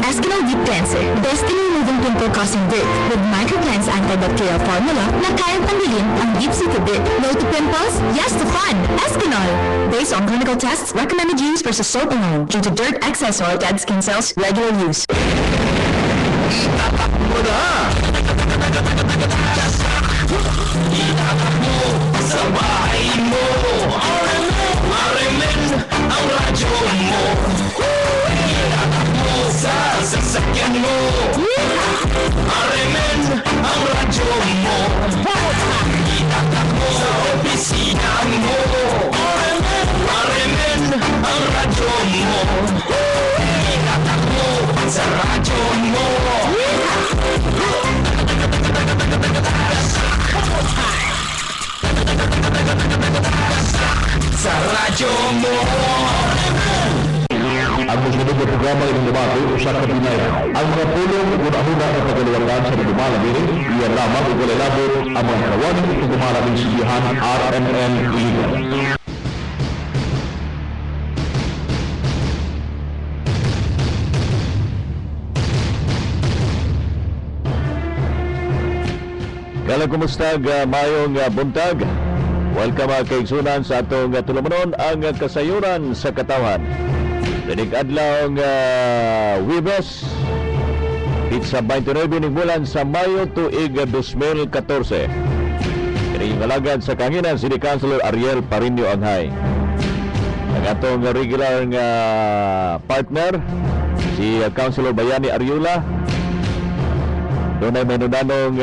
Eskinol Deep Cleanser, Destiny Removing Pimple Causing Dirt with Microcleanse Antibacterial Formula na kayang tanggalin ang deep-seated dirt. No to pimples? Yes to fun! Eskinol! Based on clinical tests, recommended use versus soap alone due to dirt, excess oil, dead skin cells, regular use. Itatak mo na! Itatak mo sa bahay mo! Marimin ang radyo mo! Itatak mo sa sasakyan mo! Marimin ang radyo mo! Itatak mo sa opisina mo! Marimin ang radyo mo! Itatak mo sa radyo mo! Sa radyo mo! Ang musunod na programa ng debate usa ka binaya. Ang mga pulong una-una na pagaliwagan sa dumalabing iyan lamang ugulelabot ang mga kawanin ng dumalabing sigihan RMN Iligan. Kala kumusta mayong buntag? Welcome mga kaigsunan sa atong tulumanon ang kasayuran sa katawan. Dinig adlaw Webes, Pizza 29 ning bulan sa Mayo tuig 2014. Kini kalagad sa kanginan City Councilor Ariel Parinio Anghay. Ang atong regular nga partner si Councilor Bayani Ariula. Doon ay menunanong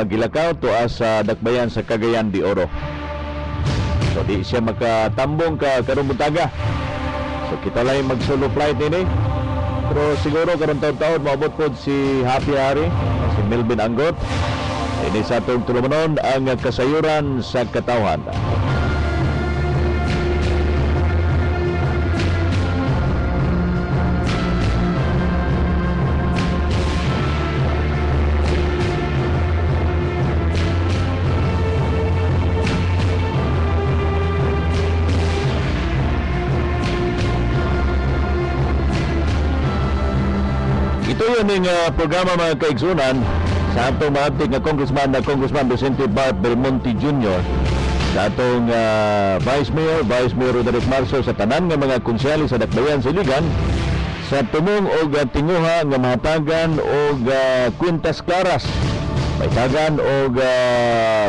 gilakaw tuas sa dakbayan sa Cagayan de Oro. So di siya makatambong ka karong buntaga. So kita lang mag-solo flight ini. Pero siguro karong taon-taon maabot po si Happy Hari, si Melvin Anggot. Ini sa atong tulumanon ang kasayuran sa katawan. Ito yun yung programa mga kaigsunan sa atong maabtik na Congressman Vicente Bart Belmonte Jr. sa atong Vice Mayor Roderick Marso sa tanan nga mga konsyali sa dakbayan sa Iligan sa tumong og tinguha nga mahatagan og kwintas klaras mahatagan og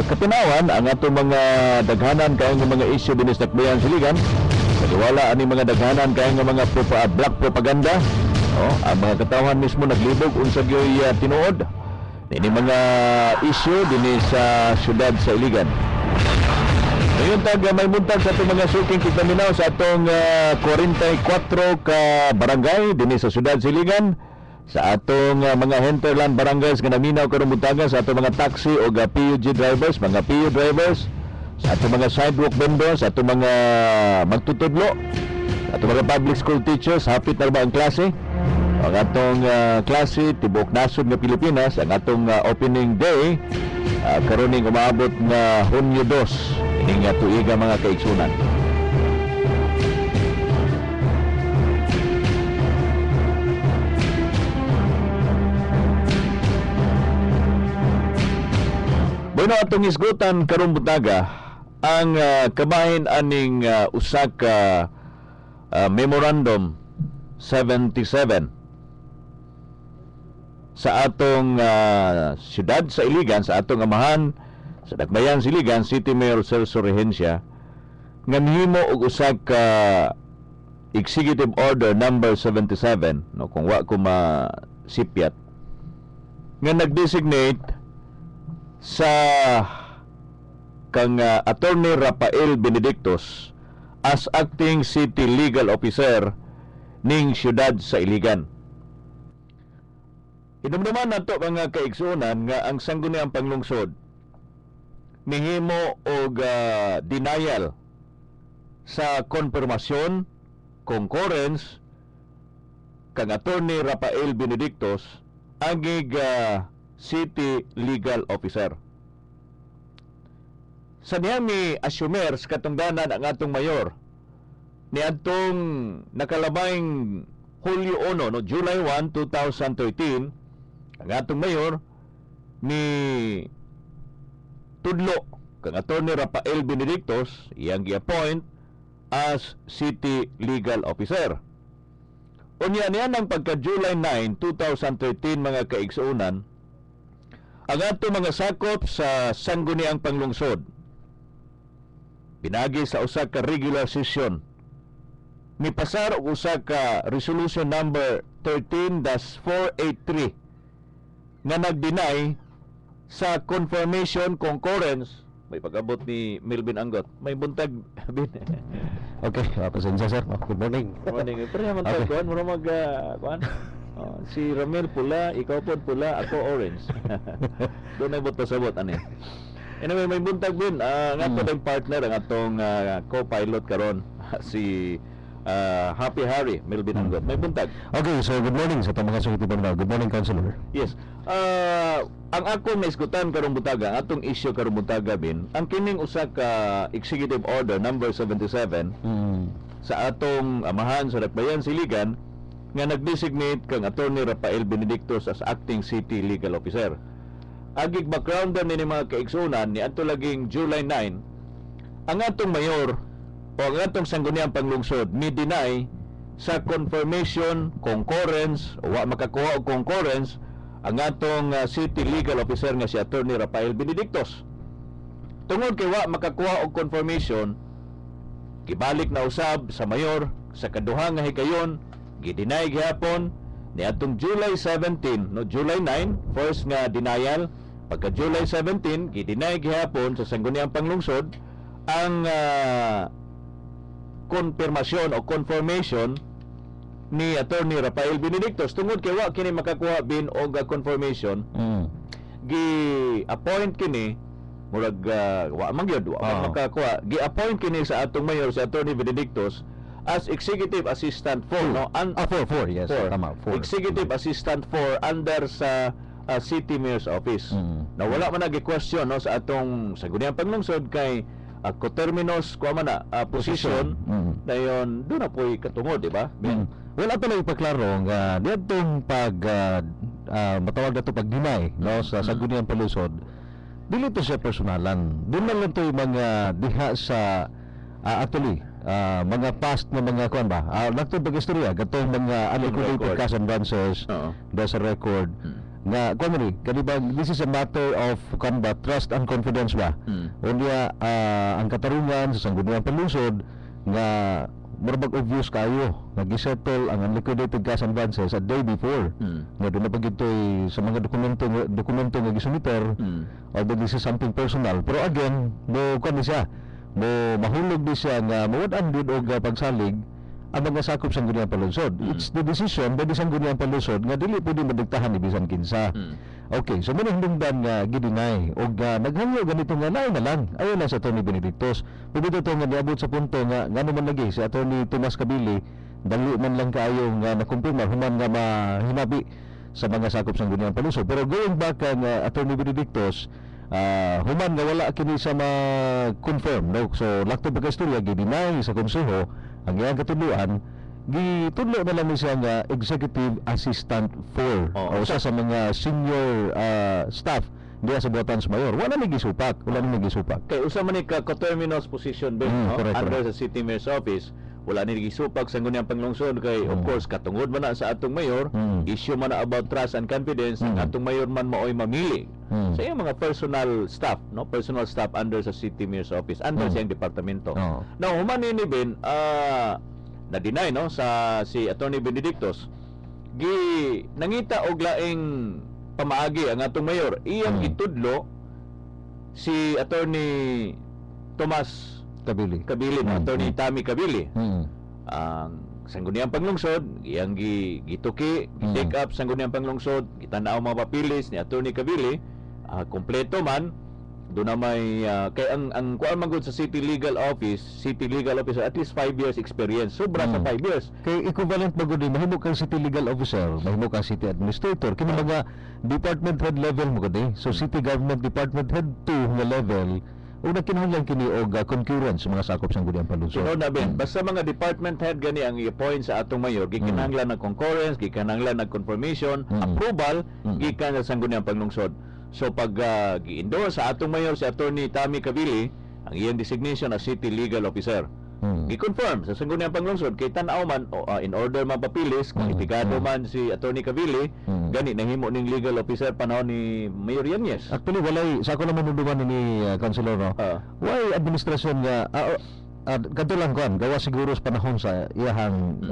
katinawan ang atong mga daghanan kayong mga issue din sa dakbayan sa Iligan. Kaliwala ani mga daghanan kayong mga black propaganda. Ang mga katawan mismo naglibog unsa gyoy tinuod ini mga issue dinhi sa syudad sa Iligan. Ngayon may muntag sa atong mga suking kitaminaw sa atong 44 ka barangay dinhi sa syudad sa Iligan, sa atong mga hinterland barangays nga naminaw karong buntaga, sa atong mga taxi o PUG drivers, mga PU drivers, sa atong mga sidewalk vendors, sa atong mga magtutudlo, sa atong mga public school teachers. Hapit na ba ang klase? Ang atong klase tibok nasod nga Pilipinas, ang atong opening day karon ning umaabot nga Hunyo 2 ining tuiga mga kaigsunan. Bueno, atong isgutan karong buntaga ang kabahin aning usa ka memorandum 77 sa atong siyudad sa Iligan, sa atong amahan sa dakbayan sa Iligan, City Mayor Celso Regencia, nga mihimo og usa ka Executive Order number 77, no, kung wa ko masipyat, nga nag-designate sa kang Attorney Rafael Benedictos as acting City Legal Officer ning siyudad sa Iligan. Hinumduman nato mga kaigsunan nga ang sangguniang panglungsod mihimo og denial sa konfirmasyon, concurrence kang Attorney Rafael Benedictos agig City Legal Officer. Sa niya mi assumer sa katungdanan ang atong mayor ni atong nakalabayng Hulyo 1, no, July 1, 2013, ang atong mayor ni tudlo kang Attorney Rafael Benedictos iyang gi-appoint as City Legal Officer. Unya niya ng pagka July 9, 2013 mga kaigsuunan, ang ato mga sakop sa sangguniang panglungsod pinagi sa usa ka regular session mipasar og usa ka resolution number 13-483 nga nag-deny sa confirmation concurrence. May pag-abot ni Melvin Angot. May buntag bin. Okay, pasensya sir. Good morning. Morning. Pero naman Okay. kuan mo mag kuan. Si Ramel pula, ikaw pod pula, ako orange. Doon ay bot pasabot ani. Anyway, may buntag bin. Nga po tayong partner ang atong co-pilot karon si Happy Harry Melvin Angot. May buntag. Okay, so good morning sa itong mga sungit ibang. Good morning, Councilor. Yes. Ang akong naisgutan karong butaga, ang atong issue karong butaga bin, ang kining usa ka Executive Order number 77 sa atong amahan sa Dakbayan Siligan nga nag-designate kang Attorney Rafael Benedictos as acting city legal officer. Agig backgrounder ni mga kaigsunan ni adto laging July 9, ang atong mayor o ang atong sangguniang panglungsod ni deny sa confirmation concurrence o wa makakuha og concurrence ang atong city legal officer nga si Attorney Rafael Benedictos. Tungod kay wa makakuha og confirmation, gibalik na usab sa mayor sa kaduha nga hikayon, gideny gihapon ni atong July 17, no, July 9 first nga denial, pagka July 17 gideny gihapon sa sangguniang panglungsod ang konfirmasyon o confirmation ni Attorney Rafael Benedictos. Tungod kay wa kini makakuha bin og confirmation, gi-appoint kini murag wa man gyud wa makakuha, gi-appoint kini sa atong mayor si Attorney Benedictos as executive assistant for no Four, yes. Tama, four. executive assistant for under sa city mayor's office. Na wala man nagi-question no sa atong sangguniang panglungsod kay coterminous kuha man na position dayon do na poy katungod, di ba? Well, ato lang ipaklaro nga diadtong pag matawag nato pag-deny no sa sangguniang palusod, dili to siya personalan. Doon lang to yung mga diha sa actually mga past na mga kuan ba, nagtong pag-istorya gatong mga unliquidated cash advances da sa record nga kuan ni kanibag, this is a matter of kuan ba, trust and confidence ba. Unya ang katarungan sa sangguniang palusod nga murabag obvious kayo nag-settle ang unliquidated cash advances a day before nga doon na pagitoy sa mga dokumento nga gisumiter, although this is something personal, pero again mo kuan siya, mo mahulog di siya nga mawad-an din og pagsalig ang mga sakop sa sangguniang palusod. It's the decision by the sangguniang palusod nga dili pwede madiktahan ni bisan kinsa. Okay, so muna hindungdan nga gidinay og naghangyo ganito nga lain na lang ayon na sa Attorney Benedictos. Pwede to nga niabot sa punto nga ngano man lagi si Attorney Tomas Cabili dali man lang kaayo nga nakumpirma human nga mahinabi sa mga sakop sa sangguniang palusod. Pero going back ang Attorney Benedictos, human nga wala kini sa ma-confirm, no? So lakto pagkastorya gidinay sa konseho ang iyang katuluan, gitudlo na lang siya nga executive assistant for o sa mga senior staff diya sa buhatan sa mayor. Wala ni gisupak, Kay usa man ni ka coterminous position bin no? correct, Under correct. sa city mayor's office, wala ni gisupak sa sangguniang panglungsod kay of course katungod man na sa atong mayor, issue man na about trust and confidence, ang atong mayor man maoy mamili sa iyang mga personal staff, no, personal staff under sa city mayor's office, under sa iyang departamento. Now human ni bin na-deny no sa si Attorney Benedictos, nangita og laing pamaagi ang atong mayor, iyang gitudlo si Attorney Tomas Cabili. no? Attorney Tammy Cabili. Ang sangguniang panglungsod iyang gituki, take up sangguniang panglungsod, gitanaw mga papilis ni Attorney Cabili, kompleto man. Doon na may kay ang kuan man gud sa city legal officer at least 5 years experience, sobra sa 5 years. Kay equivalent ba gud mahimo kang city legal officer, mahimo kang city administrator, kini mga department head level mo gud. So city government department head 2 nga level ug nagkinahanglan kini og concurrence sa mga sakop sa Guniang Palusod. Sunod na Ben, basta mga department head gani ang i-appoint sa atong mayor, gikinahanglan ng concurrence, gikinahanglan ng confirmation, approval, gikan sa Sangguniang Panglungsod. So pag gi-endorse sa atong mayor si Attorney Tammy Cabili, ang iyang designation as City Legal Officer. I-confirm sa Sangguniang Panglungsod kay tan-aw man in order man papilis kung itigado man si Attorney Cabili, gani nahimo ning legal officer panahon ni Mayor Yanez. Actually, walay, sa ako naman nunduman ni Councilor, no? Why administrasyon nga, kadto lang kuan, gawa siguro sa panahon sa iyahang,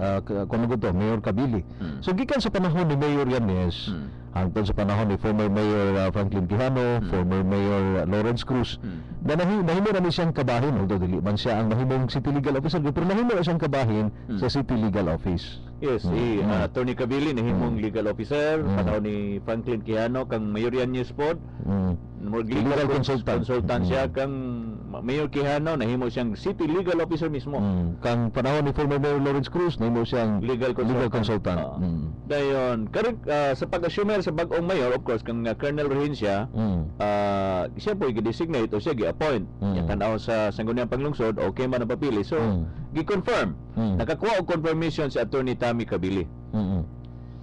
kung to, Mayor Cabili. So, gikan sa panahon ni Mayor Yanez, hangtod sa panahon ni former Mayor Franklin Quijano, former Mayor Lawrence Cruz, na nahimo na siyang kabahin, although dili man siya ang mahimong City Legal Officer, pero nahimo na siyang kabahin sa City Legal Office. Yes, si Attorney Cabili nahimong legal officer panahon ni Franklin Quijano kang Mayor Yanez pod. Legal consultant siya kang Mayor Quijano nahimo siyang City Legal Officer mismo. Kang panahon ni former Mayor Lawrence Cruz nahimo siyang Legal consultant. Dayon, sa pag-assume sa bag-ong mayor, of course, kang Colonel Rehencia, siya po i-designate o siya i-appoint. Tanaw sa Sangguniang Panglungsod, okay man ang papili. So, gi-confirm. Nakakuha og confirmation si Attorney Tammy Cabili.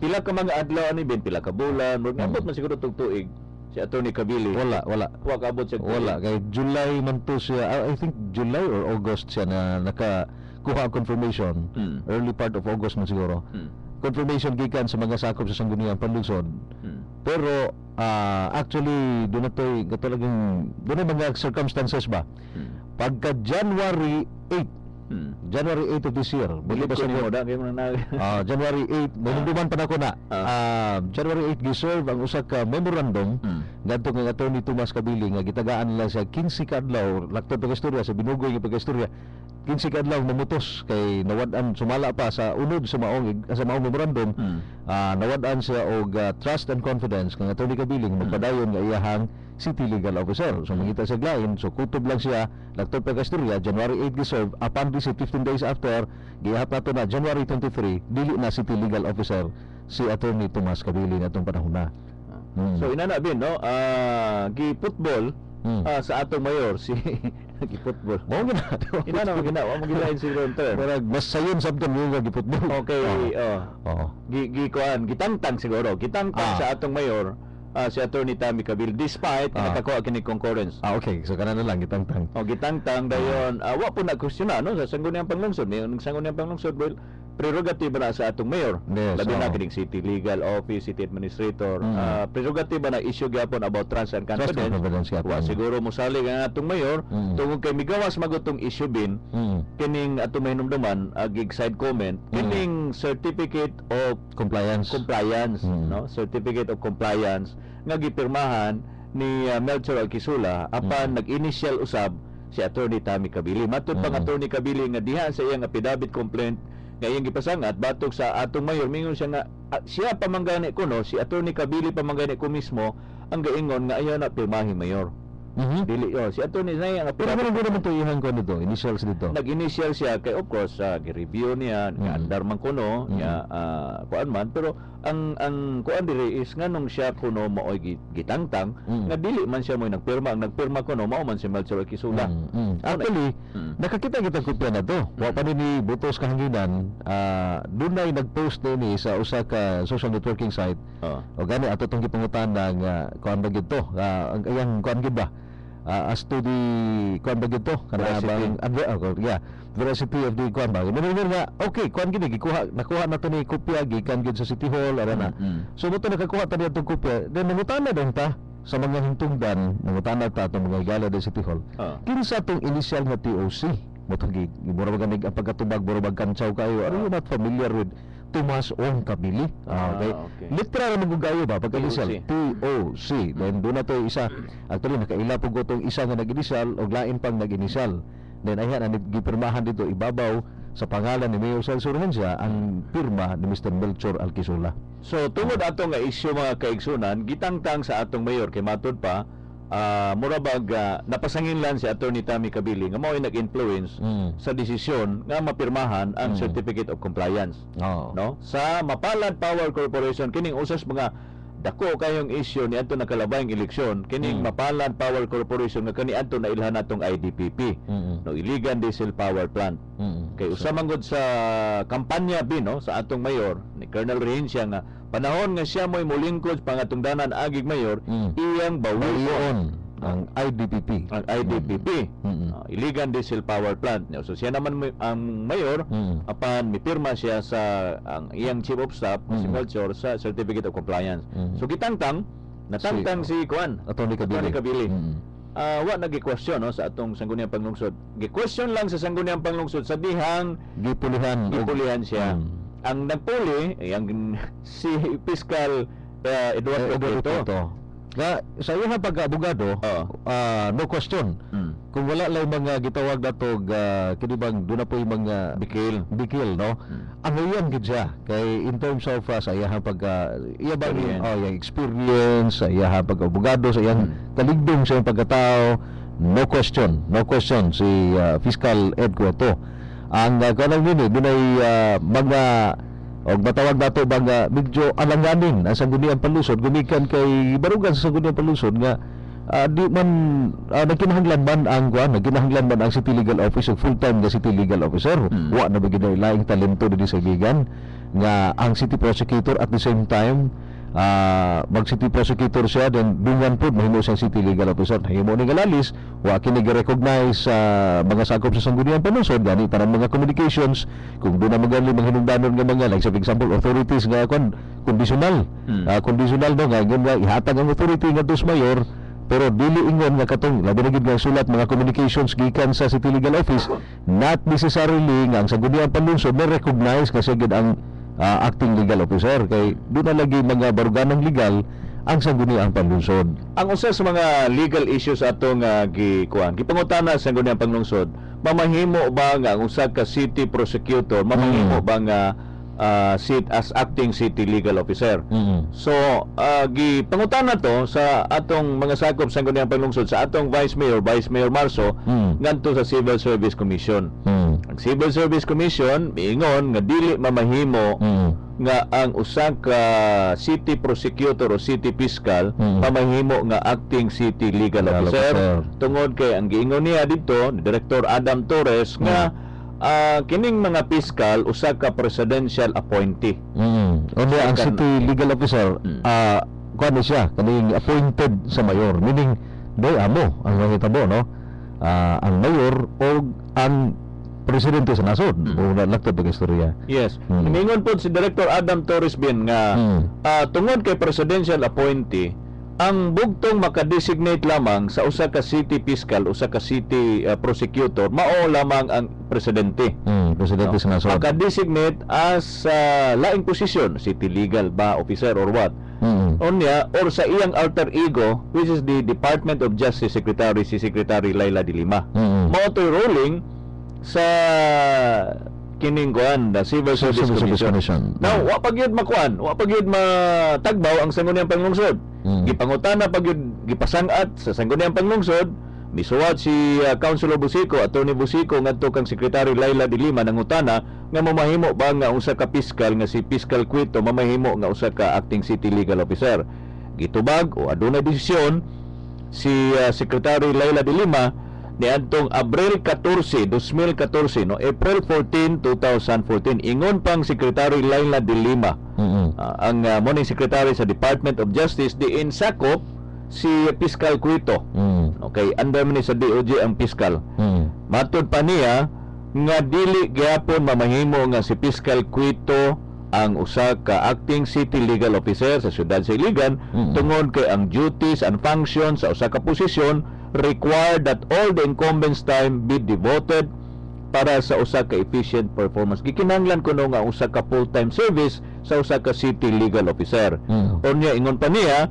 Pila ka mga adlaw ani Ben, pila ka bulan, abot man siguro tuig si Attorney Cabili. Wala. Wa kaabot siya. Wala. Kay July man to siya, I think July or August siya na nakakuha ang confirmation. Early part of August man siguro. Confirmation gikan sa mga sakop sa Sangguniang Panlungsod. Pero actually doon na talagang doon na mga circumstances ba. Pagka January 8 of this year, Bili ko ni Moda kay man na. January 8, nanunduman pa na ko na. January 8 giserve ang usa ka memorandum ngadto kang Attorney Tomas Cabili nga gitagaan nila sa 15 ka adlaw lakto pag istorya sa binugoy nga pag-istorya. 15 ka adlaw namutos kay nawad-an sumala pa sa unod sa maong memorandum. Nawad-an siya og trust and confidence kang Attorney Cabili nga magpadayon nga iyahang City Legal Officer. So mangita sa glain, so kutob lang siya lakto pag-istorya January 8 giserve upon receipt 15 days after gihap nato na January 23 dili na City Legal Officer si Attorney Tomas Cabili natong panahon na. So inana bin no, gi-football sa atong mayor si gi-football. Mo gina. Inana maginawa mo gilain si Ronter. Pero mas sayon sabton yung gi-football. Okay, gi-kuan, gitangtang siguro. Gitangtang sa atong mayor si Attorney Tammy Cabili despite nakakuha kini concurrence. Okay, so kana na lang gitangtang. Gitangtang dayon wa po na question no sa Sangguniang Panglungsod. Ning Sangguniang Panglungsod well, prerogative na sa atong mayor. Yes, labi na kining City Legal Office, City Administrator. Prerogative na issue gyapon about trust and confidence. Siguro mosali ang atong mayor tungod kay migawas magutong issue bin kining atong mahinumduman gig side comment kining certificate of compliance no, certificate of compliance nga gipirmahan ni Melchor Alquisula apan nag-initial usab si Attorney Tammy Cabili. Matud pang Attorney Cabili nga diha sa iyang affidavit complaint nga iyang gipasangat batok sa atong mayor, mingon siya nga siya pamanggani ko no, si Attorney Cabili pamanggani ko mismo ang gaingon nga ayaw na pirmahi mayor. Dili si Attorney na yang pero naman to ihang ko nito initials dito. Nag-initial siya kay of course gi-review niya nga andar man kuno nya kuan man, pero ang kuan diri is nganong siya kuno maoy gitangtang nga dili man siya moy nagpirma. Ang nagpirma kuno mao man si Melchor Alquisula. Actually nakakita kita kopya na to. Wa pa ni butos kahanginan dunay nagpost ni sa usa ka social networking site. O gani ato tong gipangutan nga kuan ba gid to ang iyang kuan gid ba as to the kuan ba gid to kana bang veracity of the kuan ba mingon nga okay kuan gid nakuha nato ni kopya gikan gid sa City Hall ara na. So mo to nakakuha ta nitong kopya then nangutana din ta sa mga hintungdan, nangutana ta atong mga higala sa City Hall. Kinsa tong initial nga TOC mo to gid mura maganig ang pagkatubag mura magkantsaw kayo. Are you not familiar with Tomas Ong Cabili? Okay. Literal na magayo ba pagka-initial TOC. Then doon na to isa actually nakaila po gotong isa nga nag-initial o lain pang nag-initial. Then ayan ang gipirmahan dito ibabaw sa pangalan ni Mayor Celso Rehencia ang pirma ni Mr. Melchor Alquisula. So tungod ato nga issue mga kaigsunan gitangtang sa atong mayor kay matud pa murabag napasangin lang si Attorney Tammy Cabili nga mao'y nag-influence sa desisyon nga mapirmahan ang Certificate of Compliance no sa Mapalad Power Corporation kining usas mga dako kayong issue ni adto nakalabayng eleksyon kining Mapalan Power Corporation nga kani adto na ilhan natong IDPP no Iligan Diesel Power Plant. Kay usa man gud sa kampanya no sa atong mayor ni Colonel Rehencia nga panahon nga siya mo'y mulingkod pangatungdanan agig mayor iyang bawon ang IDPP. Ang IDPP, Iligan Diesel Power Plant. So siya naman ang mayor, apan mipirma siya sa ang iyang chief of staff, si Melchor, sa Certificate of Compliance. So natangtang si Kuan, Attorney Kabili. Wa nagi-question no sa atong sangguniang panglungsod. Gi-question lang sa sangguniang panglungsod sa dihang gipulihan siya. Ang nagpuli ang si Fiscal Eduardo Prieto. Nga sa iyang pag-abogado, no question. Kung wala lang mga gitawag natog kini bang doon na po yung mga bikil no. Ang iyan gid siya kay in terms of sa iyang pag iya ba yung experience, sa iyang pag-abogado, sa iyang taligdong sa iyang pagkatao, no question si Fiscal Ed Cueto. Ang kanang nini dunay mga og matawag nato bang medyo alanganin ang sangguniang panlusod gumikan kay barugan sa sangguniang panlusod nga di man nagkinahanglan man ang nagkinahanglan man ang City Legal Officer full-time nga City Legal Officer wa na ba gid laing talento dinhi sa gigan nga ang City Prosecutor at the same time mag City Prosecutor siya then dungan pod mahimo siyang City Legal Officer himo ni galalis wa kini gi-recognize sa mga sakop sa sangguniang panlusod gani tanang mga communications kung doon na magali mga hinungdanon nga mga like for example authorities nga conditional no nga ihatag ang authority nga dos mayor pero dili ingon nga katong labi na gid nga sulat mga communications gikan sa City Legal Office not necessarily nga ang sangguniang panlusod na recognize kasi gid ang acting legal officer kay doon na lagi mga baruganang legal ang sangguniang panlungsod. Ang usa sa mga legal issues atong gipangutana sa sangguniang panlungsod, mamahimo ba nga ang usa ka city prosecutor mamahimo ba nga sit as acting city legal officer. So gipangutana to sa atong mga sakop sa sangguniang panlungsod sa atong Vice Mayor Marso ngadto sa Civil Service Commission. Ang Civil Service Commission miingon nga dili mamahimo nga ang usa ka city prosecutor o city fiscal mamahimo nga acting city legal officer tungod kay ang giingon niya dito ni Director Adam Torres nga kining mga fiscal usa ka presidential appointee. Unya ang city legal officer kuan siya kaning appointed sa mayor meaning doy amo ang mahitabo no. Ang mayor o ang presidente sa nasod o nalagtad ang istorya. Yes. Mingon po si Director Adam Torres Bin nga tungod kay presidential appointee ang bugtong makadesignate lamang sa usa ka city fiscal, usa ka city prosecutor, mao lamang ang presidente. Presidente sa nasod. Makadesignate as laing posisyon, city legal ba officer or what. Unya or sa iyang alter ego which is the Department of Justice Secretary si Secretary Laila de Lima. Mao to'y ruling sa kining kuan the Civil Service Commission. Now, wa pagyud makuan, wa pagyud matagbaw ang sangguniang panglungsod. Gipangutana pagyud gipasangat sa sangguniang panglungsod, misuwat si Councilor Busico, Attorney Busico ngadto kang Secretary Laila de Lima nangutana nga mamahimo ba nga usa ka fiscal nga si Fiscal Cueto mamahimo nga usa ka acting city legal officer. Gitubag o adunay desisyon si Secretary Laila de Lima niadtong Abril 14, 2014 no April 14, 2014 ingon pang Secretary Laila de Lima ang morning secretary sa Department of Justice diin sakop si Fiscal Cueto. Okay, under man sa DOJ ang fiscal. Matud pa niya nga dili gyapon mamahimo nga si Fiscal Cueto ang usa ka acting city legal officer sa siyudad sa Iligan tungod kay ang duties and functions sa usa ka posisyon require that all the incumbents' time be devoted para sa usa ka efficient performance. Gikinahanglan kuno nga usa ka full-time service sa usa ka city legal officer. Unya ingon pa niya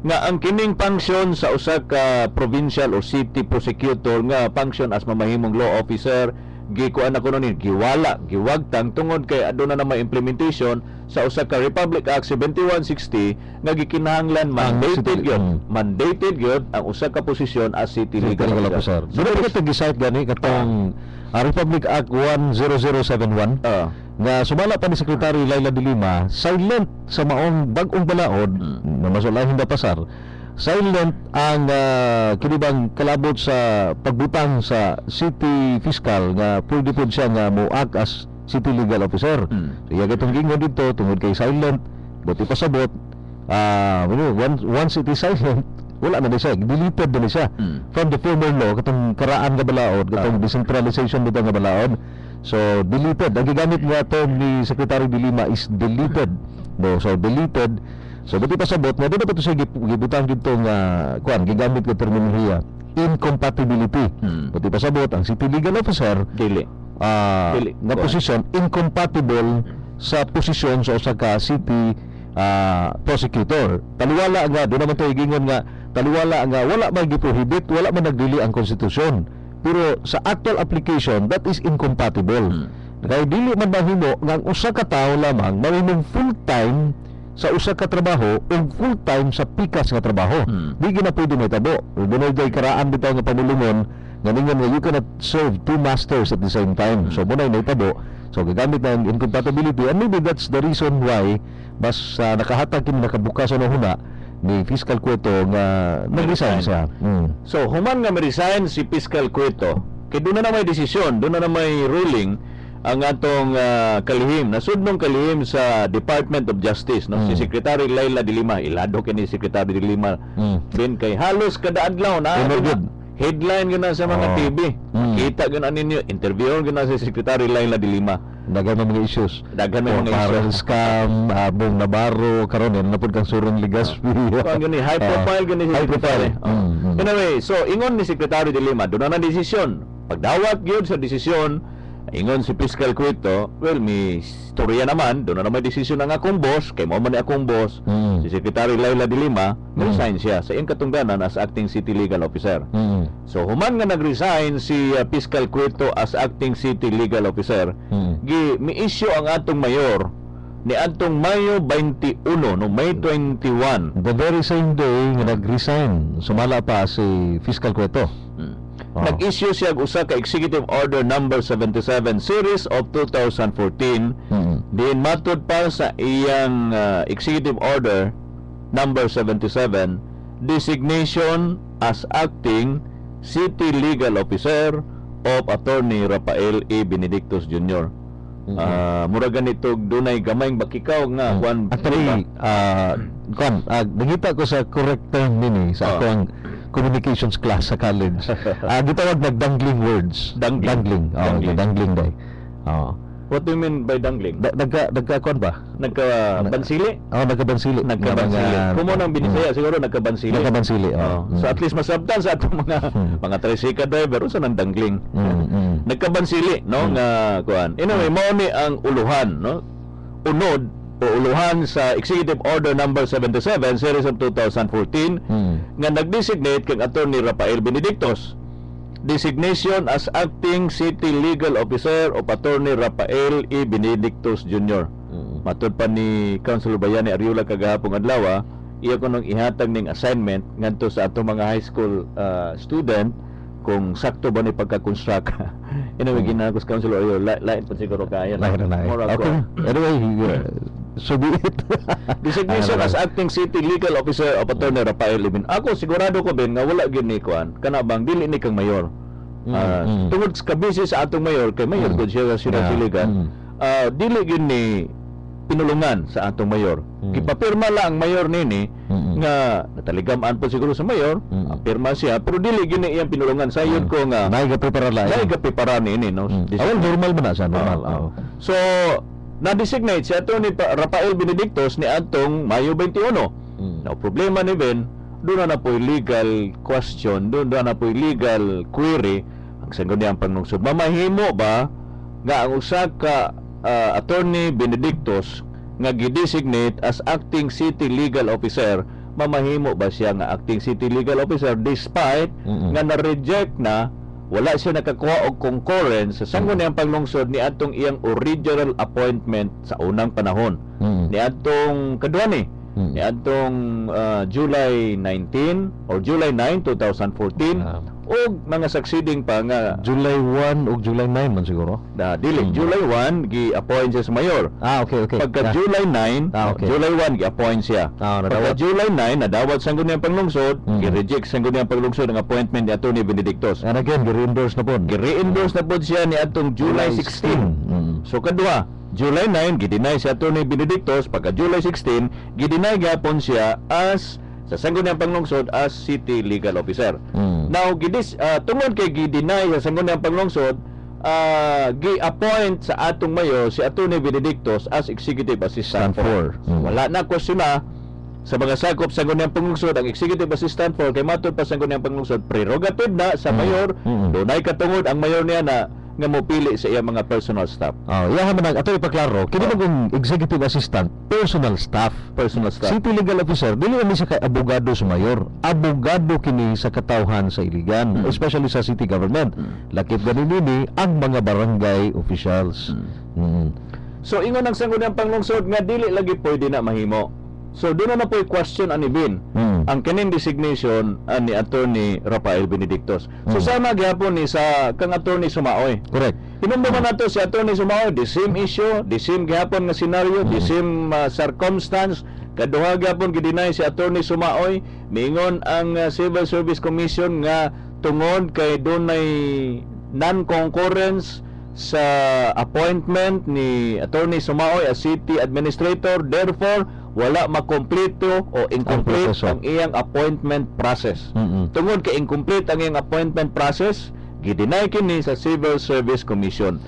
nga ang kining function sa usa ka provincial or city prosecutor nga function as mamahimong law officer gikuan ako nun giwala giwagtang tungod kay aduna na may implementation sa usa ka Republic Act 7160 nga gikinahanglan mandated gyud ang usa ka posisyon as city legal officer. So dito gi-cite gani katong Republic Act 10071 nga sumala pa ni Secretary Laila de Lima silent sa maong bag-ong balaod na masulahin na pasar. Silent ang kinibang kalabot sa pagbutang sa city fiscal nga pwede po siya nga mo-act as city legal officer. So iya gatong gingon dito tungod kay silent, buti pasabot. Once it is silent, wala na siya, deleted na siya from the former law, katong karaan nga balaod, katong decentralization dito nga balaod. So deleted, ang gigamit nga term ni Secretary de Lima is deleted. No, so deleted. So buti pasabot nga dito pa to siya gibutang dito nga kuan gigamit nga terminolohiya incompatibility. Buti pasabot ang city legal officer Dili. nga posisyon incompatible sa posisyon sa usa ka city prosecutor. Taliwala nga doon naman to igingon nga taliwala nga wala man giprohibit, wala man nagdili ang konstitusyon. Pero sa actual application that is incompatible. Kaya dili man mahimo nga ang usa ka tawo lamang mahimong full time sa usa ka trabaho o full time sa pikas nga trabaho. Di gina pwede mahitabo. Dunay day karaan bitaw nga pamulungon nga ningon nga you cannot serve two masters at the same time. So munay mahitabo. So gagamit ng incompatibility and maybe that's the reason why mas nakahatag kini nakabukas na huna ni Fiscal Cueto nga nag-resign siya. So human nga ma-resign si Fiscal Cueto, kay doon na may desisyon, doon na may ruling ang atong kalihim, nasudnong kalihim sa Department of Justice, no? Si Secretary Laila de Lima, ilado kini Secretary de Lima. Din kay halos kada adlaw na headline gina sa mga TV. Kita gina ninyo, interview gina si Secretary Laila de Lima. Daghan mga issues. Daghan mga parang issues. Scam, Bong Navarro, karon yan napud kang surong Ligaspi. Kung gani high profile gani si High Secretary. profile. Anyway, so ingon ni Secretary de Lima, doon na desisyon. Pagdawat gyud sa desisyon, ingon si Fiscal Cueto, well, may storya naman, doon na may desisyon ang akong boss, kay mo man ni akong boss, si Secretary Laila de Lima, resign siya sa iyang katungganan as acting city legal officer. So, human nga nag-resign si Fiscal Cueto as acting city legal officer, mi-issue ang atong mayor ni atong Mayo 21, no, May 21. The very same day nga nag-resign, sumala pa si Fiscal Cueto. Nag-issue siya og usa ka Executive Order number 77 series of 2014. Diin matud pa sa iyang Executive Order number 77 designation as acting City Legal Officer of Attorney Rafael E. Benedictus Jr. Mura ganito dunay gamayng bakikaw nga Juan. Actually, nangita ko sa correct term nini sa akong communications class sa college. Gitawag nagdangling words. Dangling. Dangling day. What do you mean by dangling? Nagka-kon ba? Nagkabansili? Nagkabansili. Nagkabansili. Kumo nang binisaya siguro nagkabansili. Nagkabansili. So at least masabtan sa atong mga tricycle driver sa nang dangling. Nagkabansili, no, nga kuan. Anyway, mao ni ang uluhan, no? Unod o uluhan sa Executive Order number 77 series of 2014 nga nag-designate kang Attorney Rafael Benedictus designation as acting city legal officer of Attorney Rafael E. Benedictus Jr. Matud pa ni Councilor Bayani Ariola kagahapong adlaw, iya ko nang ihatag ning assignment ngadto sa atong mga high school student kung sakto ba ni pagka-construct. Anyway, ginagos Councilor Ariola, lain pa siguro kaya. Okay. Anyway, so be it. Designation as acting city legal officer of Attorney Rafael Ibin. Ako sigurado ko ben nga wala gyud ni kuan kana bang dili ni kang mayor. Tungod sa kabisi sa atong mayor kay mayor gud siya siligan. Dili gyud ni pinulungan sa atong mayor. Gipapirma lang ang mayor nini nga nataligamaan po siguro sa mayor, pirma siya pero dili gyud ni iyang pinulungan sayod ko nga naiga-prepara nini no. Normal ba na siya? Normal. So na-designate si Atty. Rafael Benedictus ni atong Mayo 21. Now, problema ni Ben, doon na po legal question, doon na po legal query ang sanggol niyang panungsod. Mamahimo ba nga ang usa ka Attorney Benedictus nga gi-designate as acting city legal officer, mamahimo ba siya nga acting city legal officer despite nga na-reject na wala siya nakakuha og concurrence sa sanggol niyang panglungsod ni atong iyang original appointment sa unang panahon. Ni atong kadua ni atong July 19 or July 9, 2014 o mga succeeding pa nga July 1 o July 9 man siguro. dili July 1 gi-appoint siya sa mayor. Okay. Pagka Yeah. July 9, Okay. July 1 gi-appoint siya. Pagka Nadawat. July 9 nadawat sa Sangguniang Panglungsod, gi-reject sa Sangguniang Panglungsod ang appointment ni Atty. Benedictos. And again, gi-reendorse na po. Gi-re-endorse na po siya ni atong July 16. So kadua, July 9 gi-deny si Atty. Benedictos, pagka July 16 gi-deny gyapon siya as sa Sangguniang Panglungsod as City Legal Officer. Now tungod kay gi-deny sa Sangguniang Panglungsod, gi-appoint sa atong mayor si Atty. Benedictos as Executive Assistant 4. Wala na question na sa mga sakop sa Sangguniang Panglungsod ang Executive Assistant 4 kay matud pa sa Sangguniang Panglungsod prerogative na sa mayor. Dunay katungod ang mayor niya na nga mopili sa iyang mga personal staff. Iyahan man ato ipaklaro, kini magong executive assistant, personal staff. City legal officer, dili ni sa kay abogado sa mayor. Abogado kini sa katawhan sa iligan, especially sa city government. Lakip ganin nini ang mga barangay officials. So ingon ang Sangguniang Panglungsod nga dili lagi pwede na mahimo. So doon na po question ani Bin ang kaning designation ni Attorney Rafael Benedictos. So sama gyapon ni sa kang Attorney Sumaoy. Correct. Hinumduman nato si Attorney Sumaoy, the same issue, the same gyapon nga scenario, the same circumstance. Kaduha gyapon gidinay si Attorney Sumaoy, miingon ang Civil Service Commission nga tungod kay dunay non-concurrence sa appointment ni Attorney Sumaoy as City Administrator, therefore wala makompleto o incomplete ang iyang appointment process. Tungod kay incomplete ang iyang appointment process, gidinay kini sa Civil Service Commission.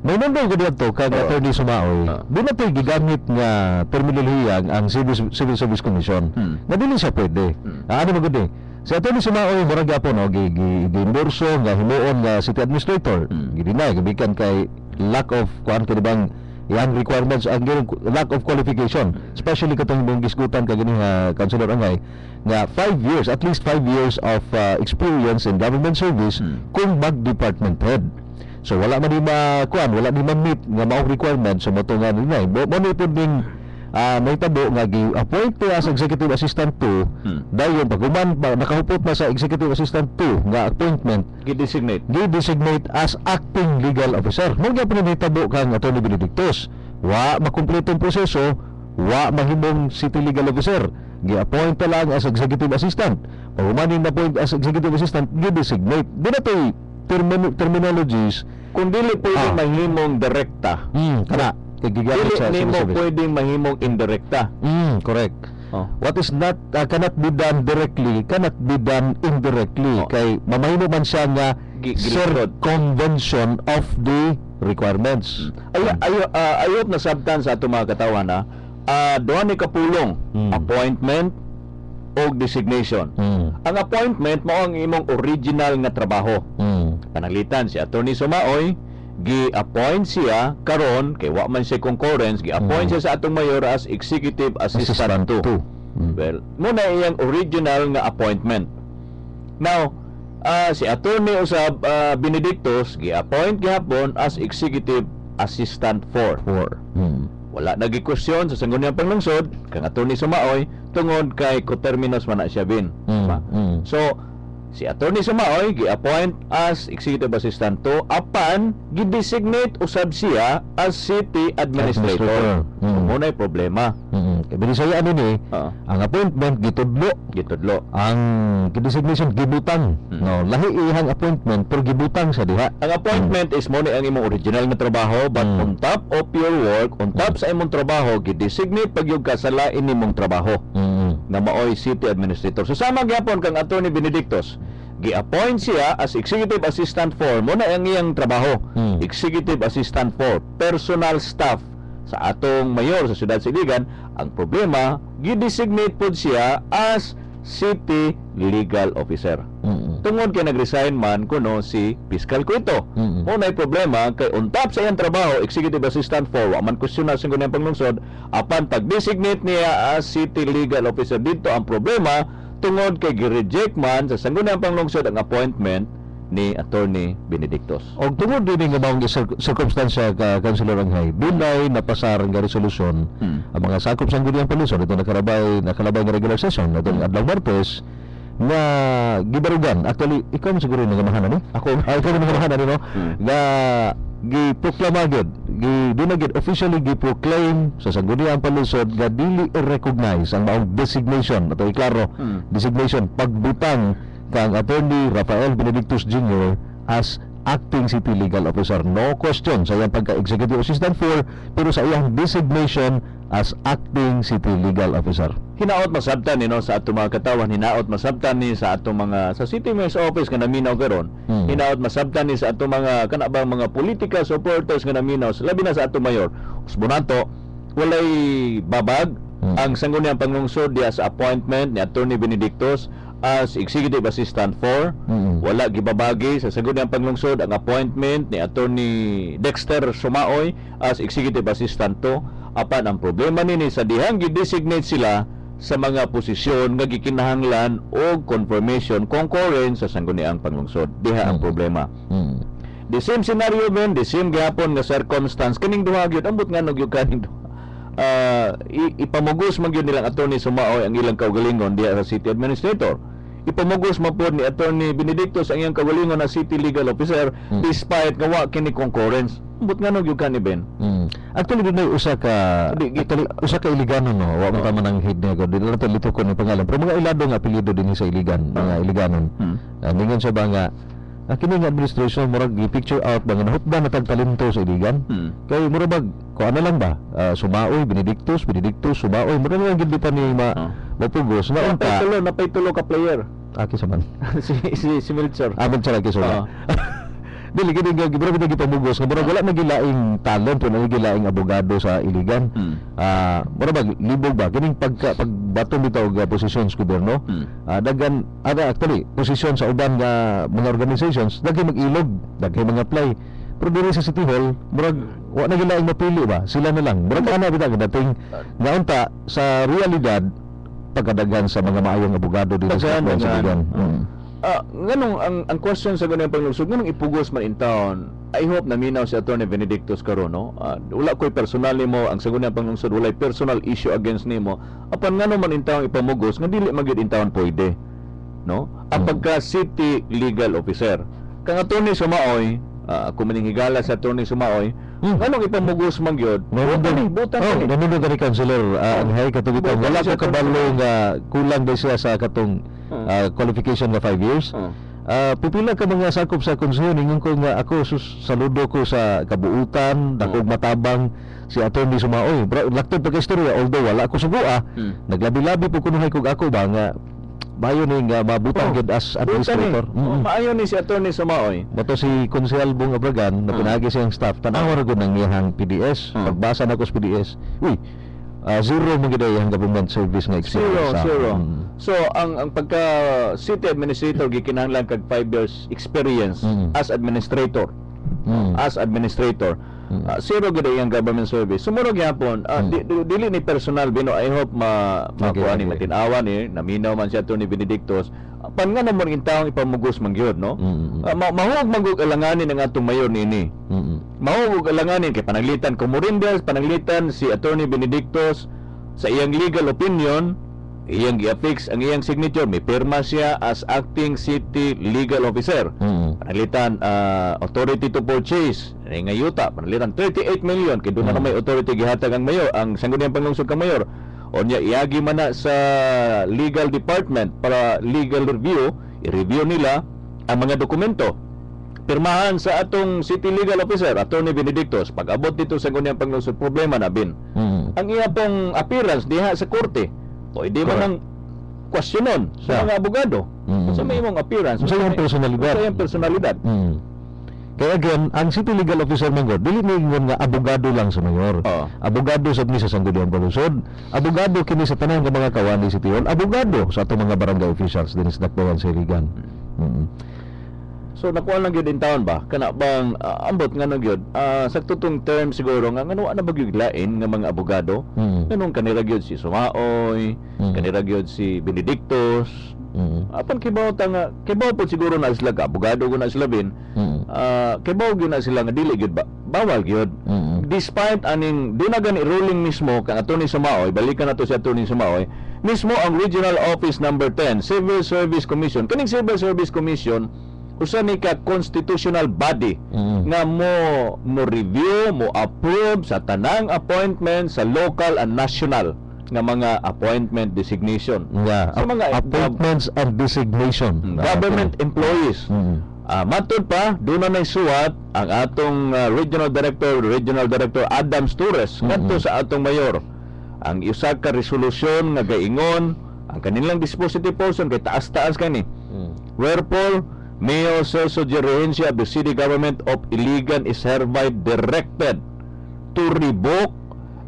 May nandang ko dito kag Attorney Sumaoy, di na tayo gigamit nga terminolohiya ang Civil Service Commission. Nga dili siya pwede. Ano magudi? Si Attorney Sumaoy murag gyapon gi-endorso nga himuon nga city administrator. Gidinay gibikan kay lack of kuan kay bang yang requirements ang lack of qualification, especially katong mong gisgutan kag gani Councilor Angay nga 5 years, at least 5 years of experience in government service kung mag-department head. So wala man di wala di ma-meet nga maong requirements sa moto nga nila. Mo ni pud ding may tabo nga gi-appoint as executive assistant 2 dayon pag human nakahupot na sa executive assistant 2 nga appointment gi-designate as acting legal officer. Mo gyud ni tabo kang Attorney Benedictos, wa makumpleto ang proseso, wa mahimong city legal officer, gi-appoint ta lang as executive assistant. Pag human na appoint as executive assistant, gi-designate. Di na to terminologies Kung dili pwede mahimong direkta, kana dili sa nimo service. pwede mahimong indirekta. Correct. Oh. What is not cannot be done directly, cannot be done indirectly. Kay mamahimo man siya nga circumvention of the requirements. Ayot na sabtan sa ato mga katawan na doon ni kapulong appointment o designation. Ang appointment mao ang imong original nga trabaho. Pananglitan si Attorney Sumaoy, gi-appoint siya karon kay wa man siya concurrence, gi-appoint siya sa atong mayor as executive assistant 2. Well, muna iyang original nga appointment. Now, si Attorney usab Benedictos gi-appoint gihapon as executive assistant 4. Wala nagi-question sa Sangguniang Panglungsod kang Attorney Sumaoy tungod kay coterminous man na siya Bin. So si Attorney Sumaoy gi-appoint as executive assistant 2 apan gi-designate usab siya as city administrator. Muna'y problema. Kay binisaya ano ni, ang appointment gitudlo, ang designation gibutang. No, lahi iyang appointment pero gibutang sa diha. Ang appointment is mo ni ang imong original nga trabaho, but on top of your work, on top sa imong trabaho, gi-designate pag yung kasalain nimong trabaho na maoy city administrator. So sama gyapon kang Attorney Benedictos, gi-appoint siya as executive assistant 4 mo na ang iyang trabaho. Executive assistant 4, personal staff sa atong mayor sa siyudad Siligan. Ang problema, gi-designate pod siya as city legal officer. Tungod kay nag-resign man kuno si Fiscal Cuito. Unay problema kay on top sa iyang trabaho, executive assistant 4, wa man question na sa Sangguniang Panglungsod, apan pag-designate niya as city legal officer dito ang problema tungod kay gi-reject man sa Sangguniang Panglungsod ang appointment ni Attorney Benedictos. Og tungod din nga maong circumstansya ka Councilor Angay, dunay napasar nga resolusyon ang mga sakop sa Sangguniang Panglungsod ito nakalabay nga regular session natong adlaw Martes nga gibarugan. Actually, ikaw man siguro nagamahanan ni. Ako ikaw man nagamahanan ni no. Nga giproklama gyud, doon na gyud officially giproclaim sa sangguniang palusod nga dili i-recognize ang maong designation ato iklaro designation pagbutang kang Attorney Rafael Benedictus Jr. as acting city legal officer. No question sa iyang pagka-executive assistant 4 pero sa iyang designation as acting city legal officer. Hinaot masabtan ni no sa ato mga katawan, hinaot masabtan ni sa ato mga sa city mayor's office nga naminaw karon. Hinaot masabtan ni sa ato mga kana bang mga political supporters nga naminaw, labi na sa ato mayor. Usbonato walay babag ang sangguniang panglungsod diya sa appointment ni Attorney Benedictus as Executive Assistant 4. Wala gibabagi sa sangguniang panglungsod ang appointment ni Attorney Dexter Sumaoy as Executive Assistant 2. Apan ang problema nini sa dihang gi-designate sila sa mga posisyon nga gikinahanglan o confirmation concurrent sa sangguniang panglungsod. Diha ang problema. The same scenario ben, the same gihapon nga circumstance kining duha gyud ambot nga gyud kaning duha. Ipamugos man gyud nilang Attorney Sumaoy ang ilang kaugalingon diha sa City Administrator. Ipamugos man pod ni Attorney Benedictus ang iyang kaugalingon na City Legal Officer despite nga wa kini concurrence. Ambot nga gyud kani Ben. Actually dunay usa ka Iligano no, wa man tama nang head niya gud. Dili nato litukon ni pangalan. Pero mga ilado nga apelyido dinhi sa Iligan, mga Iliganon. Ningon siya ba nga kini nga administration murag gi-picture out ba nga nahutdan natag talento sa Iligan. Kay mura bag ko ano lang ba? Sumaoy, Benedictus, Sumaoy, mura lang gid pa ni mapugos na unta. Napay tulo ka player. Aki sa man. si Melchor. Melchor aki sa. Dili gid nga gibro gid pamugos nga murag wala nagilaing talent o nagilaing abogado sa Iligan. Mura bag libog ba kining pagbato bitaw nga posisyon sa gobyerno. Daghan actually posisyon sa uban nga mga organizations daghan mag-ilog, daghan mga apply. Pero diri sa City Hall murag wa nagilaing mapili ba? Sila na lang. Murag ana bitaw dating nga unta sa realidad pagkadaghan sa mga maayong abogado dito sa Iligan. Nganong ang question sa ganung panglungsod, nganong ipugos man in town? I hope naminaw si Attorney Benedictus karon no. Wala ko'y personal nimo ang sa ganung panglungsod, walay personal issue against nimo. Apan ngano man in town ipamugos nga dili magyud in town pwede. No? Ang pagka city legal officer. Kang Attorney Sumaoy, kung maningigala sa Attorney Sumaoy, nganong ipamugos man gyud? Butan ni. Namundo gani councilor ang hay katubitong wala ko kabalo nga kulang ba siya sa katong qualification nga 5 years. Pipila ka mga sakop sa konseho ningon ko nga ako saludo ko sa kabuutan, dakog matabang si Attorney Sumaoy. Laktod pa ka istorya although wala ko sugua. Naglabi-labi po kunuhay kog ako ba nga bayo ni nga mabutang gyud as administrator. Maayo ni si Attorney Sumaoy. Bato si Konsehal Bong Abragan na pinagi siyang staff tanaw ra gud nang iyang PDS. Pagbasa na ko sa PDS. Zero mo gid ang government service nga experience. Zero. So ang pagka city administrator gikinahanglan kag 5 years experience as administrator. Zero gid ang government service. Sumuro gyapon dili ni personal bino I hope makuha ni matinawan ni naminaw man si Attorney Benedictus. Pan nga naman in taong ipamugos man gyud no. Mahug magug alanganin ang atong mayor nini. Mahug alanganin kay pananglitan ko Morindas, pananglitan si Attorney Benedictus sa iyang legal opinion, iyang gi-affix ang iyang signature, may pirma siya as acting city legal officer. Pananglitan authority to purchase nga yuta, pananglitan 38 million kay doon na may authority gihatag ang mayor, ang sangguniang panglungsod kang mayor. O niya iagi man na sa legal department para legal review, i-review nila ang mga dokumento. Pirmahan sa atong city legal officer, Attorney Benedictus, pag-abot dito sa ganyang panglungsod, problema na bin. Ang iya pong appearance diha sa korte, pwede man ang questionon sa mga abogado. Sa may imong appearance, sa iyong personalidad. Sa iyong personalidad. Kaya again, ang city legal officer man god, dili ningon nga abogado lang sa mayor. Abogado sa sa sangguniang palusod, abogado kini sa tanan nga mga kawani sa City Hall, abogado sa atong mga barangay officials dinhi sa Dakbayan sa Iligan. So nakuha lang gyud in town ba? Kana bang ambot nga no gyud? Sa tutong term siguro nga ngano ana ba gyud lain nga mga abogado? Nganong kanira gyud si Sumaoy, kanira gyud si Benedictus. Apan kibaw ta nga kibaw po siguro na sila ka abogado ko na sila bin. Kibaw gyud na sila nga dili gyud ba bawal gyud. Despite aning di na gani ruling mismo kang Attorney Sumaoy, balikan nato si Attorney Sumaoy, mismo ang Regional Office number 10, Civil Service Commission. Kaning Civil Service Commission usa ni ka constitutional body nga mo review, mo approve sa tanang appointment sa local and national nga mga appointment designation. Yeah, Sa mga appointments and designation. government employees. Matod pa, doon na suwat ang atong Regional Director Adams Torres ngadto sa atong mayor. Ang isa ka resolusyon nga gaingon ang kanilang dispositive person kay taas-taas kani. Wherefore, Mayor Celso Gerencia of the City Government of Iligan is hereby directed to revoke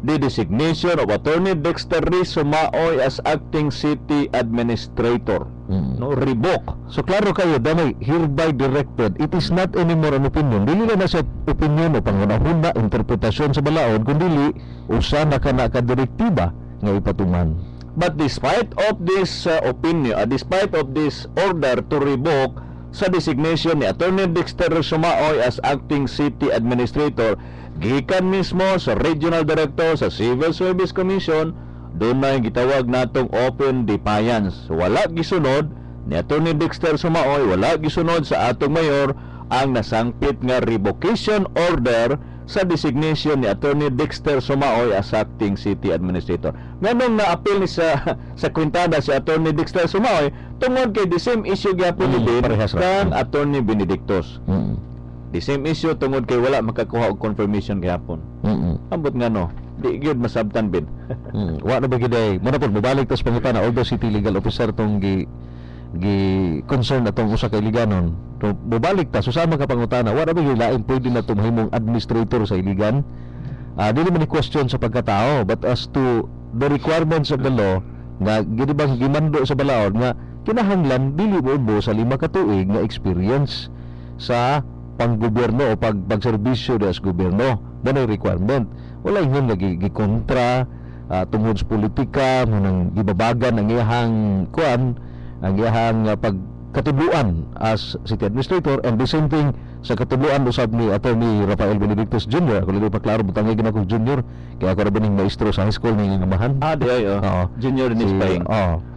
the designation of Attorney Dexter Riz Sumaoy as acting city administrator. No, revoke. So klaro kayo, damay hereby directed. It is not anymore an opinion. Dili na sa opinion o pangunahuna interpretasyon sa balaod, kundi usa na kana ka direktiba nga ipatuman. But despite of this opinion, despite of this order to revoke sa designation ni Attorney Dexter Sumaoy as acting city administrator, gikan mismo sa Regional Director sa Civil Service Commission, doon na yung gitawag natong open defiance. Wala gisunod ni Attorney Dexter Sumaoy, wala gisunod sa atong mayor ang nasangpit nga revocation order sa designation ni Attorney Dexter Sumaoy as acting city administrator. Nganong na-appeal ni sa kwintada si Attorney Dexter Sumaoy tungod kay the same issue gyapon ni Bin parehas ra. kang Attorney Benedictus. The same issue tungod kay wala makakuha og confirmation gyapon. Ambot nga no, di gyud masabtan Bin. Wa na ba giday? Muna po mobalik tas pangutana although city legal officer tong gi concern atong usa ka Iliganon. So mobalik ta susama ka pangutana, wa na ba gilain pwede na tumahimong administrator sa Iligan? Dili man ni question sa pagkatao, but as to the requirements of the law nga gidibang gimando sa balaod nga kinahanglan dili mo sa 5 ka tuig nga experience sa panggobyerno o pagserbisyo sa gobyerno. Danay requirement. Wala ingon nga gikontra tungod sa politika mo nang gibabagan ang iyahang kuan, ang iyahang pagkatuluan as city administrator, and the same thing sa katuluan usab ni Attorney Rafael Benedictus Jr. Ako lang paklaro butang gina ko junior kaya ako ra bining maestro sa high school ni Ngamahan. Di ay Oo. Junior ni Spain.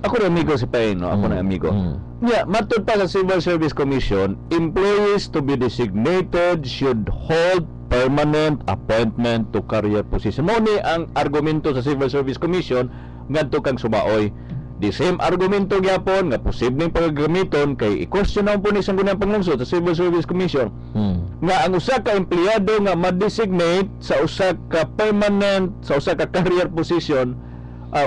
Ako na amigo si Pain, no? Ako na amigo. Yeah, matod pa sa Civil Service Commission, employees to be designated should hold permanent appointment to career position. Mo ni ang argumento sa Civil Service Commission ngadto kang Sumaoy. The same argumento gyapon nga posibleng paggamiton kay i-question na po ni Sangguniang Panglungsod sa Civil Service Commission nga ang usa ka empleyado nga ma-designate sa usa ka permanent, sa usa ka career position,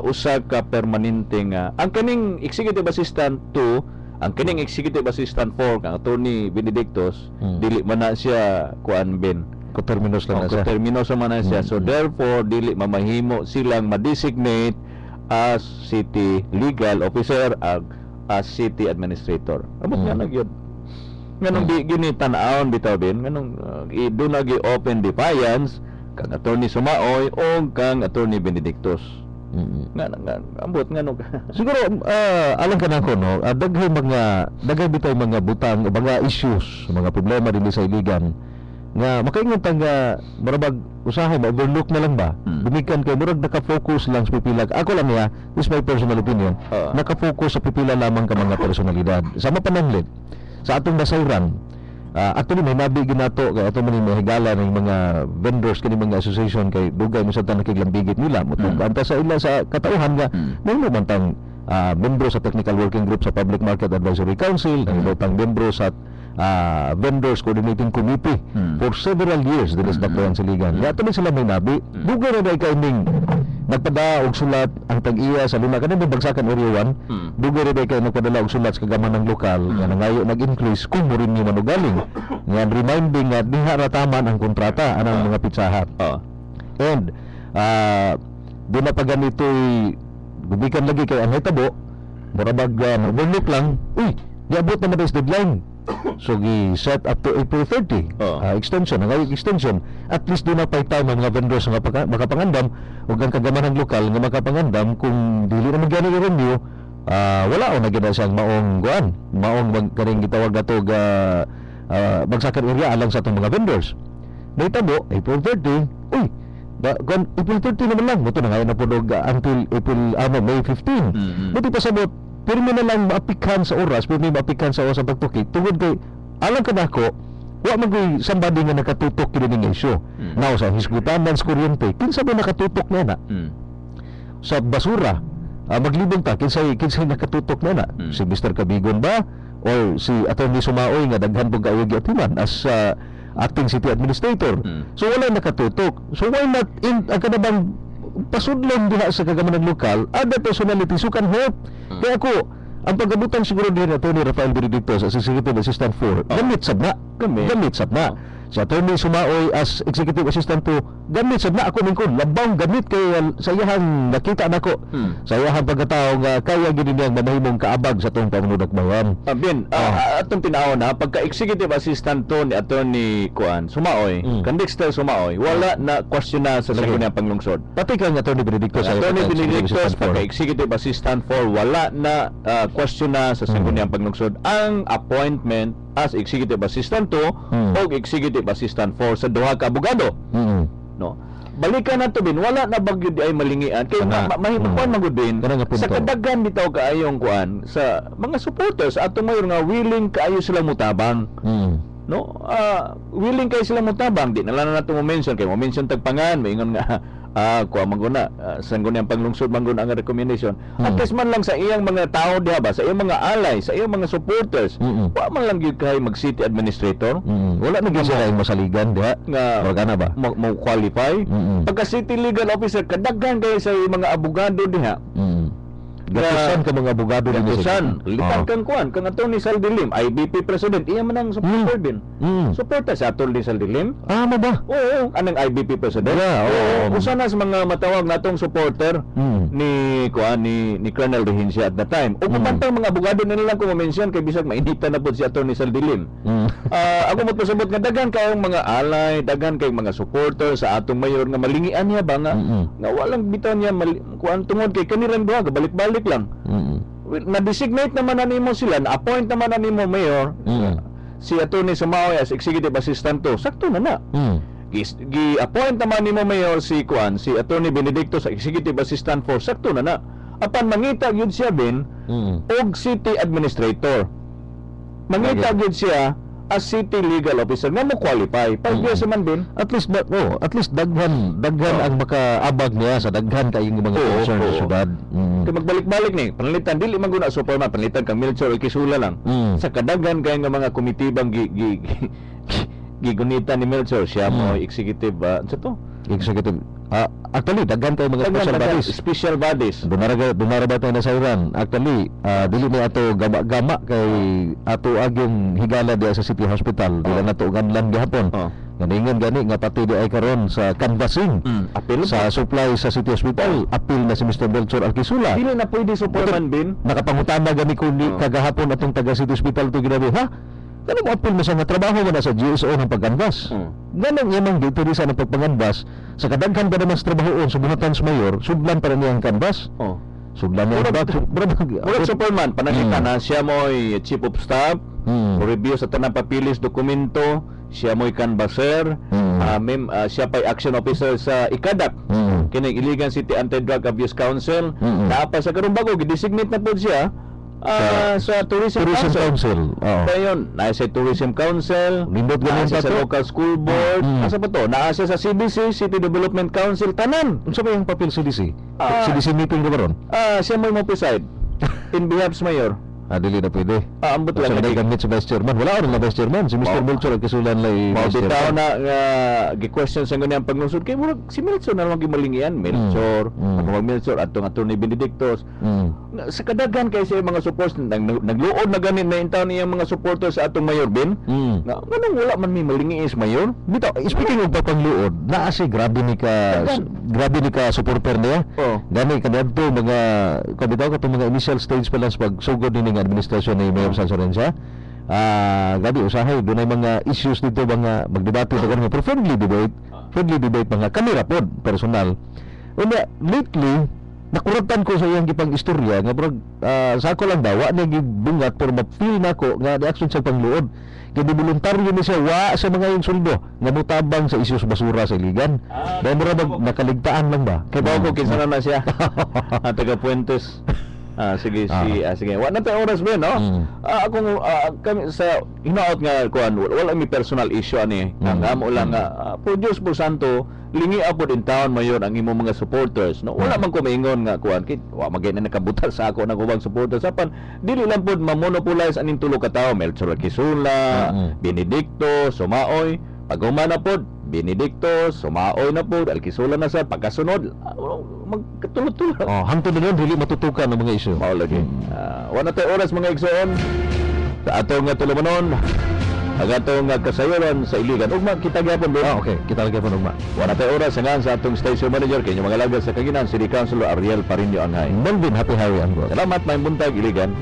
usa ka permanente nga ang kaning executive assistant 2, ang kaning executive assistant 4 kang Attorney Benedictus, dili man na siya kuan Ben. Ko-terminus lang na siya. Ko-terminus man na siya. So therefore dili mamahimo silang ma-designate as city legal officer as city administrator. Amot nga nagyod. Nganong di gini tan-awon bitaw Ben, nganong doon nagi open defiance kang Attorney Sumaoy o kang Attorney Benedictus. Nga ambot nganong Siguro alam ka na ko no, daghay bitaw mga butang o mga issues, mga problema dinhi sa Iligan nga makaingon tang marabag usahay ma-overlook na lang ba? Gumikan kay murag naka-focus lang sa pipila. Ako lang niya, this is my personal opinion. Naka-focus sa pipila lamang ka mga personalidad. Sama pananglit sa atong nasayran. Actually may nabi ginato kay ato man ni higala ng mga vendors kani mga association kay dugay mo sa tanang kiglambigit nila mo anta sa ila sa katauhan nga mo man tang membro sa Technical Working Group sa Public Market Advisory Council, tang membro sa Vendors Coordinating Committee for several years din sa Dakbayan Siligan. Kaya tuloy sila may nabi. Dugay na kay ning nagpada og sulat ang tag-iya sa luna kanang bagsakan area 1. Dugay na kay nagpadala og sulat sa kagaman ng lokal nga nangayo nag-increase kung mo rin ni manugaling. Nga reminding nga diha ra taman ang kontrata anang mga pitsahat. And doon na pa ganito'y gubikan lagi kay ang hitabo murabag overlook lang. Uy, diabot naman is deadline. So gi-set up to April 30 extension, ang extension. At least doon na pa time ang mga vendors nga makapangandam o ang kagamanang lokal nga makapangandam kung dili na magyani i-renew, wala o nagyan siyang maong kaning gitawag na to bagsakan area alang sa itong mga vendors. Naitabo, April 30, uy, April 30 naman lang, buto na ngayon na po until May 15. Buti pasabot, pirmi na lang maapikhan sa oras, pirmi maapikhan sa oras ang pagtukik, tungod kay, alam ka na ako, wa man somebody nga nakatutok kini ning issue. Now sa hisgutan sa kuryente, kinsa ba nakatutok na sa basura? Maglibong ta kinsay nakatutok na si Mr. Cabigon ba or si Attorney Sumaoy nga daghan pug kayo giatiman as acting city administrator. So wala nakatutok. So why not ang kanabang pasudlon diha sa kagamanang lokal other personalities who can help. Kaya ako ang paggabutan siguro din Attorney Rafael Benedicto as Executive Assistant 4, gamit sab na. Si Attorney Sumaoy as Executive Assistant 2, gamit sab na ako ningkon. Labang gamit kay sa iyang nakita nako. Sa iyang pagkatao nga kaya gid niyang mamahimong kaabag sa tong pamunudak bayan. Ben, atong tinaw na pagka Executive Assistant to ni Attorney Sumaoy, kan Dexter Sumaoy, wala na question na sa sangguniang panglungsod. Pati kang Attorney Benedicto sa Attorney Benedicto pagka Executive Assistant 4, wala na question na sa sangguniang panglungsod ang appointment as Executive Assistant 2 o Executive Assistant 4 sa duha ka abogado. No. Balikan na to bin, wala na bagyo di ay malingian kay mahimukuan magud din sa kadaghan bitaw kaayong kuan sa mga supporters atong mayor nga willing kaayo sila mutabang. No? Willing kay sila mutabang, di na lang nato mo mention kay mo mention tagpangan, maingon nga kuha mangguna sangguniang panglungsod mangguna ang recommendation at least man lang sa iyang mga tao diha ba, sa iyang mga alay, sa iyang mga supporters, wa man lang gyud kay mag city administrator, wala na gyud sila yung masaligan diha nga organa ba mo qualify pagka city legal officer kadaghan kay sa mga abogado diha. Gatusan ka mga abogado din Gatusan. Litan kang kuan, kang Attorney Saldilim, IBP President, iya man ang supporter din. Suporta sa Attorney Saldilim. Mo ba? Oo, anang IBP President. Usa na sa mga matawag natong supporter ni kuan ni Colonel Rehencia at the time. O kumantang mga abogado na lang ko ma-mention kay bisag mainitan na po si Attorney Saldilim. Ako magpasabot nga daghan kayong mga alay, daghan kayong mga supporter sa atong mayor nga malingian niya ba nga walang bitaw niya kuan tungod kay kanilang duha balik-balik lang. Na-designate naman na nimo sila, na-appoint naman na nimo mayor, si Attorney Sumaoy as Executive Assistant 2, sakto na. Gi-appoint naman nimo mayor si Attorney Benedicto sa Executive Assistant 4, sakto na. Apan mangita gyud siya bin og city administrator. Mangita gyud siya as city legal officer nga mo qualify. Pag man bin, at least daghan ang makaabag niya sa daghan kayong mga concern sa syudad. Kaya magbalik-balik ni panalitan dili man guna superman, panalitan kang Melchor Kisula lang. Sa kadaghan kay nga mga komitibang gigunita ni Melchor siya mo executive sa to. Executive. Actually, daghan kay mga special bodies. Dumara tayo na sa Iran. Actually, dili ni ato gama kay ato agyong higala diya sa City Hospital. Dili na to ganlan gihapon. Ganingon gani nga pati di ay karon sa canvassing. Apil sa supply sa City Hospital. Apil na si Mr. Melchor Alquisula. Dili na pwede superman bin. Nakapangutana gani kundi kagahapon atong taga City Hospital to ginabi, ha? Ganun mo apil mo sa nga trabaho mo na sa GSO ng pagkanbas. Ganun yamang dito rin sa ng pagpanganbas. Sa kadaghan pa naman sa trabahoon, subuhatan sa mayor, sudlan pa rin niyang kanbas. Sudlan niya ba? Murag superman, panakita na siya mo'y chief of staff, review sa tanang papilis dokumento, siya mo'y canvasser, siya pa'y action officer sa ICADAC, kining Iligan City Anti-Drug Abuse Council. Dapat sa karong bago, gidesignate na po siya sa Tourism Council. Dayon, nasa Tourism Council, nasa sa Local School Board, nasa pa to, nasa sa CDC, City Development Council, tanan. Unsa ba yung papel CDC? CDC meeting ka ba ron? Siya mo preside in behalf sa mayor. Dili na pwede. Ambot lang sa gamit sa Vice Chairman. Wala rin na Vice Chairman. Si Mr. Melchor Alquisulan lay Vice Chairman. Na gi-question sa ngunyan paglungsod kay murag si Melchor na lang gimalingian. Melchor, Melchor atong Attorney Benedictos. Sa kadaghan kay sa mga supporters nagluod na ganin na intaw niya mga supporters sa atong mayor bin. Nganong wala man mi malingi is mayor? Bitaw, speaking of pangluod, naa si grabe ni ka supporter niya. Gani kadadto mga kabitaw katong mga initial stage pa lang sa pagsugod ni administrasyon ni Mayor Sansorenza. Gabi usahay dunay mga issues dito mga magdebate mga friendly debate mga kamera pod personal. Una lately nakuratan ko sa iyang gipang istorya nga brog sa ako lang daw wa niya gibungat pero ma-feel nako nga reaction sa pangluod. Kaya di voluntaryo ni siya wa sa mga yung suldo nga mutabang sa isyos basura sa iligan. Dahil mura nakaligtaan lang ba? Kay bago kinsa na siya. Taga Puentes. Sige, sige. Wa na tayo oras ba, no? Ako kami sa hinaot nga kuan wala mi personal issue ani. Ang amo lang nga po Dios po santo lingi ako din taon mayon ang imong mga supporters, no? Wala man ko maingon nga kuan kit wa magay na nakabutar sa ako nang ubang supporters apan dili lang pod ma-monopolize aning tulo ka tawo, Melchor Quisula, Benedicto, Sumaoy, pagumana pod Benedicto, Sumaoy na pod, Alquisula na sa pagkasunod magkatulot-tulot. Hangtod na dili matutukan ang mga isyu. Mao lagi. Wala tayo oras mga igsoon sa atong nga tulumanon. Ang atong kasayuran sa iligan. Ugma kita gyapon doon. Okay, kita lagi po ugma. Wala tayo oras sa atong station manager kay mga lagas sa Kaginan, City Councilor Ariel Parino Anghay. Melvin, happy Harry ang Salamat may buntag iligan.